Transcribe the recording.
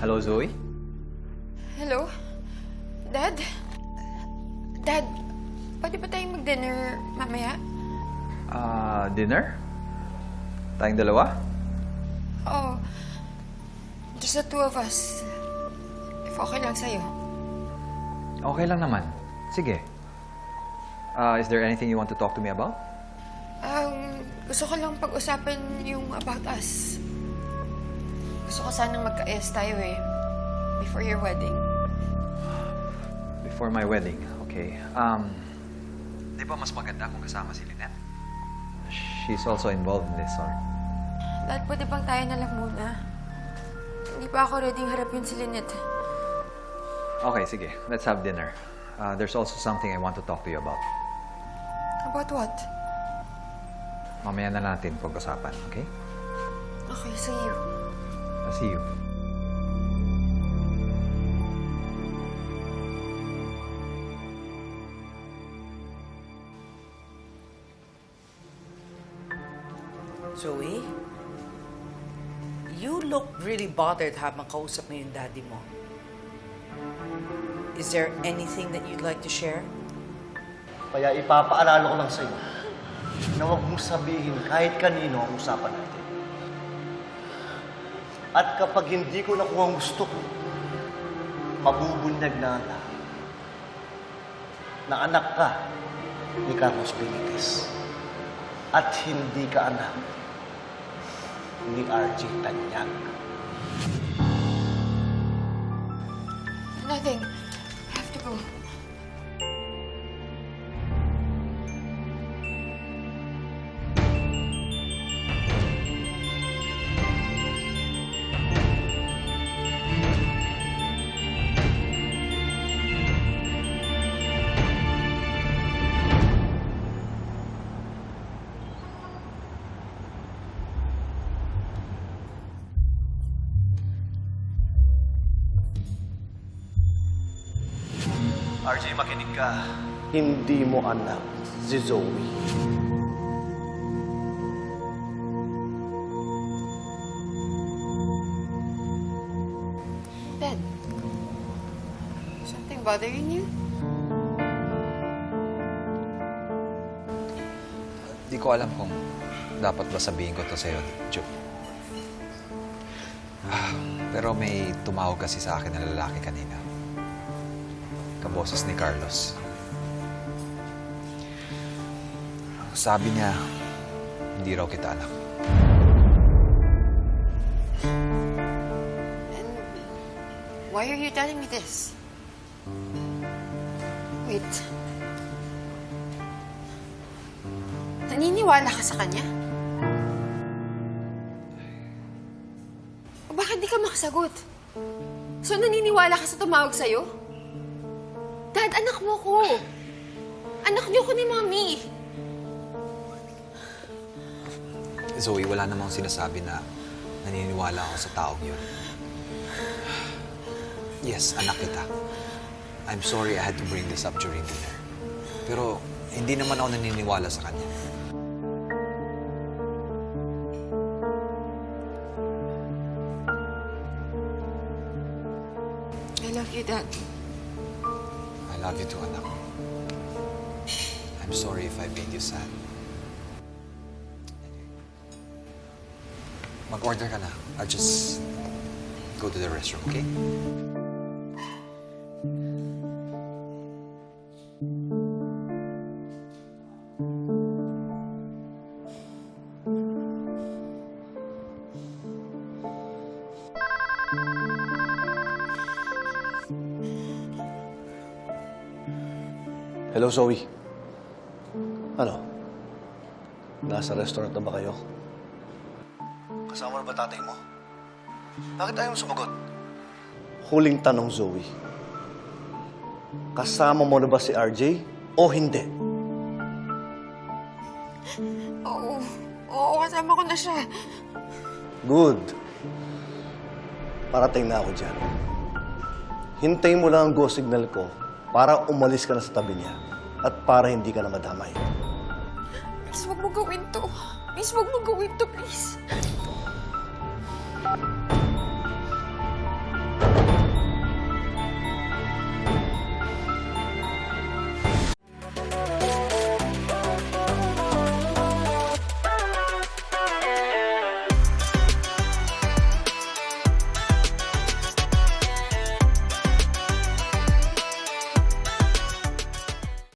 Hello, Zoe? Hello? Dad? Dad, pwede ba tayong mag-dinner mamaya? Dinner? Tayong dalawa? Oo. Just the two of us. If okay lang sa'yo. Okay lang naman. Sige. Is there anything you want to talk to me about? Gusto ko lang pag-usapan yung about us. Gusto ko sanang magka-ayos tayo eh. Before your wedding. Before my wedding, okay. Di ba mas maganda kung kasama si Lynette? She's also involved in this, or? Dad, pwede bang tayo na lang muna? Hindi pa ako ready harapin si Lynette. Okay, sige. Let's have dinner. There's also something I want to talk to you about. About what? Mamaya na natin pag-usapan, okay? Okay, see you. I'll see you. Zoe? You look really bothered habang kausap mo yung daddy mo. Is there anything that you'd like to share? Kaya ipapaalala ko lang sa'yo na huwag mong sabihin kahit kanino ang usapan natin. At kapag hindi ko nakuha ang gusto ko, mabubunyag na ang lahat. Na anak ka ni Carlos Benitez. At hindi ka anak ni RJ Tanyag. Nothing. I have to go. RJ, makinig ka. Hindi mo anak si Zoe. Dad, something bothering you? Di ko alam kung dapat ba sabihin ko to sa'yo, Ju. Pero may tumawag kasi sa akin na lalaki kanina. Kaboses ni Carlos. Sabi niya, hindi raw kita anak. And why are you telling me this? Wait. Naniniwala ka sa kanya? O bakit di ka makasagot? So naniniwala ka sa tumawag sa'yo? Dad, anak mo ko. Anak niyo ko ni Mami. Zoe, wala namang sinasabi na naniniwala ako sa taong yun. Yes, anak kita. I'm sorry I had to bring this up during dinner. Pero hindi naman ako naniniwala sa kanya. I love you, Dad. I love you too, anak. I'm sorry if I made you sad. Mag-order ka na. I'll just go to the restroom, okay? Hello, Zoe. Ano? Nasa restaurant na ba kayo? Kasama na ba tatay mo? Bakit ayaw mo sumagot? Huling tanong, Zoe. Kasama mo na ba si RJ o hindi? Oo. Oo, kasama ko na siya. Good. Parating na ako dyan. Hintayin mo lang ang go signal ko para umalis ka na sa tabi niya at para hindi ka na madamay. Please, wag mo gawin to. Please, wag mo gawin to, please.